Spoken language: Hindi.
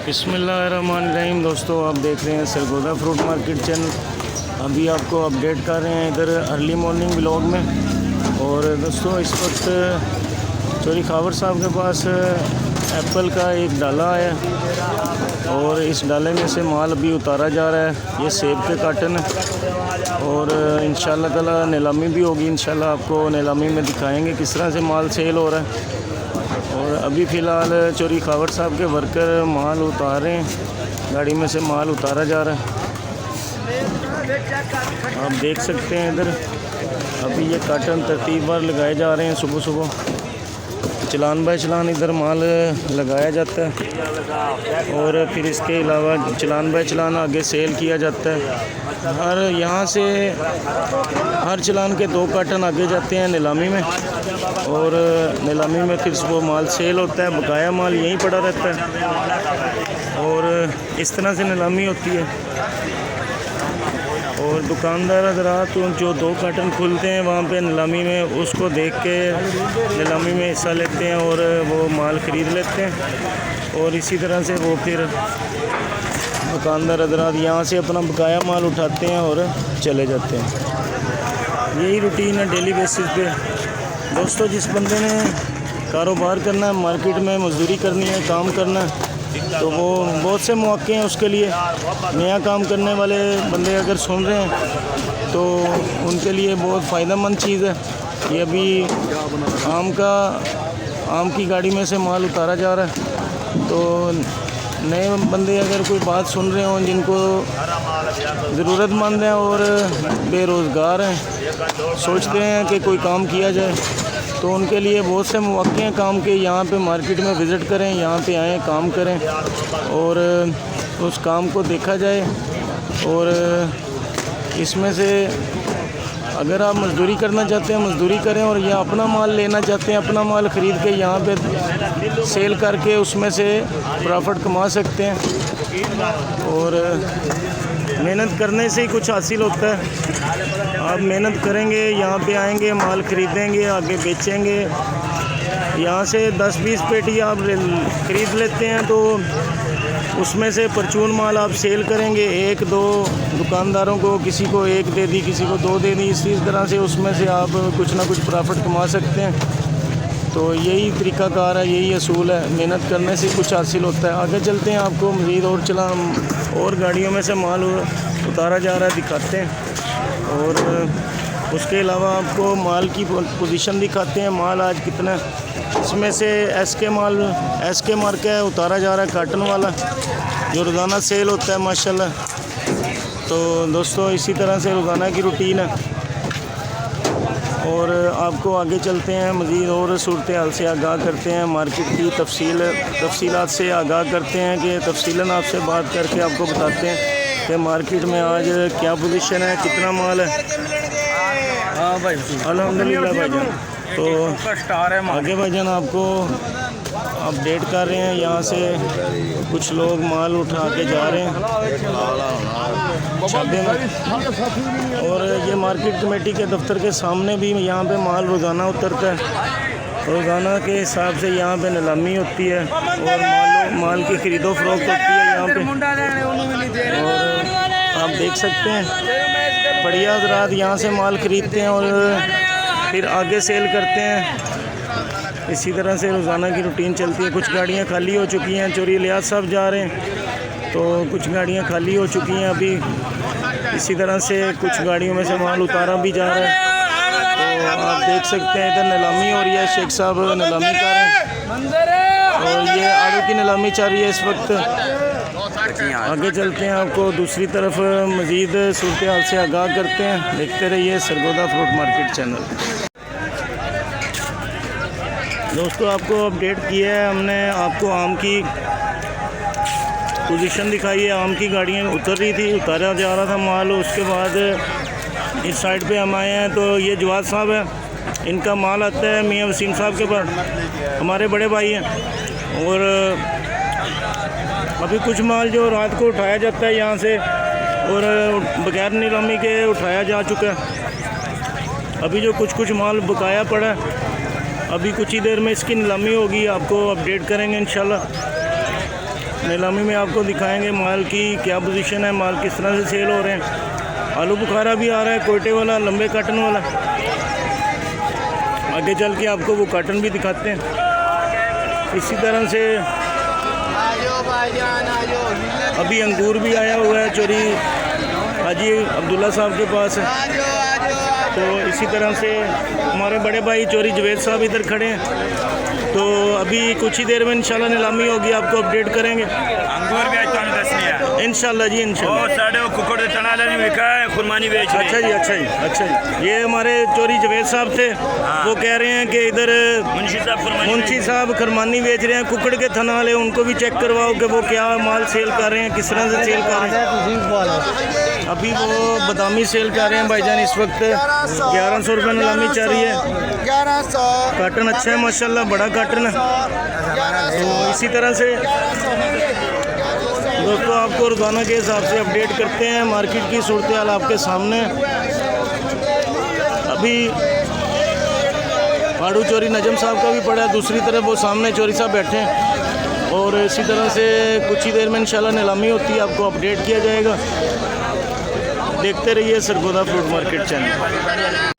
बिस्मिल्लाहिर्रहमानिर्रहीम। दोस्तों, आप देख रहे हैं सरगोदा फ्रूट मार्केट चैनल। अभी आपको अपडेट कर रहे हैं इधर अर्ली मॉर्निंग व्लॉग में। और दोस्तों, इस वक्त चोरी खावर साहब के पास एप्पल का एक डाला है और इस डाले में से माल अभी उतारा जा रहा है। ये सेब के कार्टन है और इंशाल्लाह ताला नीलामी भी होगी। इंशाल्लाह आपको नीलामी में दिखाएंगे किस तरह से माल सेल हो रहा है। और अभी फ़िलहाल चोरी खावर साहब के वर्कर माल उतार रहे हैं, गाड़ी में से माल उतारा जा रहा है। आप देख सकते हैं इधर अभी ये कार्टन तरतीबवार लगाए जा रहे हैं। सुबह सुबह चलान बाय चलान इधर माल लगाया जाता है और फिर इसके अलावा चलान बाय चलान आगे सेल किया जाता है। और यहाँ से हर चलान के 2 कार्टन आगे जाते हैं नीलामी में और नीलामी में फिर वो माल सेल होता है। बकाया माल यहीं पड़ा रहता है और इस तरह से नीलामी होती है। और दुकानदार हज़रात जो 2 कार्टन खुलते हैं वहाँ पे नीलामी में, उसको देख के नीलामी में हिस्सा लेते हैं और वो माल ख़रीद लेते हैं। और इसी तरह से वो फिर दुकानदार हज़रात यहाँ से अपना बकाया माल उठाते हैं और चले जाते हैं। यही रूटीन है डेली बेसिस पे। दोस्तों, जिस बंदे ने कारोबार करना है, मार्केट में मजदूरी करनी है, काम करना है, तो वो बहुत से मौके हैं उसके लिए। नया काम करने वाले बंदे अगर सुन रहे हैं तो उनके लिए बहुत फ़ायदेमंद चीज़ है। ये अभी आम की गाड़ी में से माल उतारा जा रहा है। तो नए बंदे अगर कोई बात सुन रहे हों, जिनको ज़रूरतमंद हैं और बेरोज़गार हैं, सोचते हैं कि कोई काम किया जाए, तो उनके लिए बहुत से मौके हैं काम के। यहाँ पे मार्केट में विज़िट करें, यहाँ पे आएँ, काम करें और उस काम को देखा जाए। और इसमें से अगर आप मजदूरी करना चाहते हैं, मजदूरी करें। और या अपना माल लेना चाहते हैं, अपना माल ख़रीद के यहाँ पे सेल करके उसमें से प्रॉफिट कमा सकते हैं। और मेहनत करने से ही कुछ हासिल होता है। आप मेहनत करेंगे, यहाँ पे आएंगे, माल ख़रीदेंगे, आगे बेचेंगे। यहाँ से 10-20 पेटी आप ख़रीद लेते हैं तो उसमें से परचून माल आप सेल करेंगे। 1-2 दुकानदारों को, किसी को 1 दे दी, किसी को 2 दे दी। इसी तरह से उसमें से आप कुछ ना कुछ प्रॉफिट कमा सकते हैं। तो यही तरीक़ाकार है, यही असूल है। मेहनत करने से कुछ हासिल होता है। आगे चलते हैं, आपको मज़ीद और गाड़ियों में से माल उतारा जा रहा है दिखाते हैं। और उसके अलावा आपको माल की पोजीशन दिखाते हैं। माल आज कितना, इसमें से एसके मार्क है, उतारा जा रहा है कार्टन वाला, जो रोज़ाना सेल होता है माशाल्लाह। तो दोस्तों, इसी तरह से रोज़ाना की रूटीन है। और आपको आगे चलते हैं, मज़ीद और सूरत हाल से आगाह करते हैं, मार्केट की तफसीलात से आगाह करते हैं कि तफसीलन आपसे बात करके आपको बताते हैं कि मार्केट में आज क्या पोजीशन है, कितना माल है। हाँ भाई, अल्हम्दुलिल्लाह भाईजान। तो आगे भाईजान आपको अपडेट कर रहे हैं। यहाँ से कुछ लोग माल उठा के जा रहे हैं छापे में। और ये मार्केट कमेटी के दफ्तर के सामने भी यहाँ पे माल रोज़ाना उतरता है। रोज़ाना के हिसाब से यहाँ पे नीलामी होती है और माल की ख़रीदो फरोख्त होती है यहाँ पे। और आप देख सकते हैं बढ़िया हज़रात यहाँ से माल ख़रीदते हैं और फिर आगे सेल करते हैं। इसी तरह से रोज़ाना की रूटीन चलती है। कुछ गाड़ियाँ खाली हो चुकी हैं, चोरी लियाज साहब जा रहे हैं, तो कुछ गाड़ियाँ खाली हो चुकी हैं अभी। इसी तरह से कुछ गाड़ियों में से माल उतारा भी जा रहा है। तो आप देख सकते हैं इधर नीलामी हो रही है, शेख साहब नीलामी कर रहे हैं और ये आड़ू की नीलामी चल रही है इस वक्त। आगे चलते हैं, आपको दूसरी तरफ मज़ीद सूरत हाल से आगाह करते हैं। देखते रहिए सरगोदा फ्रूट मार्केट चैनल। दोस्तों, आपको अपडेट किया है हमने, आपको आम की पोजीशन दिखाई है। आम की गाड़ियाँ उतर रही थी, उतारा जा रहा था माल। उसके बाद इस साइड पे हम आए हैं तो ये जवाद साहब है, इनका माल आता है मियाँ वसीम साहब के पास, हमारे बड़े भाई हैं। और अभी कुछ माल जो रात को उठाया जाता है यहाँ से और बगैर नीलामी के उठाया जा चुका है। अभी जो कुछ माल बकाया पड़ा है, अभी कुछ ही देर में इसकी नीलामी होगी, आपको अपडेट करेंगे इंशाल्लाह। नीलामी में आपको दिखाएंगे माल की क्या पोजीशन है, माल किस तरह से सेल हो रहे हैं। आलू बुखारा भी आ रहा है, कोयटे वाला, लंबे काटन वाला। आगे चल के आपको वो काटन भी दिखाते हैं। इसी तरह से अभी अंगूर भी आया हुआ है, चोरी हाजी अब्दुल्ला साहब के पास है। तो इसी तरह से हमारे बड़े भाई चोरी जवेद साहब इधर खड़े हैं। तो अभी कुछ ही देर में इंशाल्लाह नीलामी होगी, आपको अपडेट करेंगे। अंगूर भी अच्छा दसने इंशाल्लाह जी, इंशाल्लाह। साढ़े कुकड़ चना बिका है, खुरमानी बेच रहे हैं। अच्छा जी, अच्छा जी, अच्छा जी। ये हमारे चोरी जवेद साहब थे, वो कह रहे हैं कि इधर मुंशी साहब खुरमानी बेच रहे हैं, कुकड़ के थना वाले, उनको भी चेक करवाओ कि वो क्या माल सेल कर रहे हैं, किस तरह से सेल कर रहे हैं। अभी वो बादामी सेल कर रहे हैं भाईजान, इस वक्त 1100 रुपये नीलामी चल रही है। 1100 काटन अच्छा है माशाल्लाह, बड़ा काटन है। तो इसी तरह से दोस्तों आपको रोज़ाना के हिसाब से अपडेट करते हैं, मार्केट की सूरत हाल आपके सामने। अभी पाड़ू चोरी नजम साहब का भी पड़ा है, दूसरी तरफ वो सामने चोरी साहब बैठे हैं। और इसी तरह से कुछ ही देर में इंशाल्लाह नीलामी होती है, आपको अपडेट किया जाएगा। देखते रहिए सरगोदा फ्रूट मार्केट चैनल।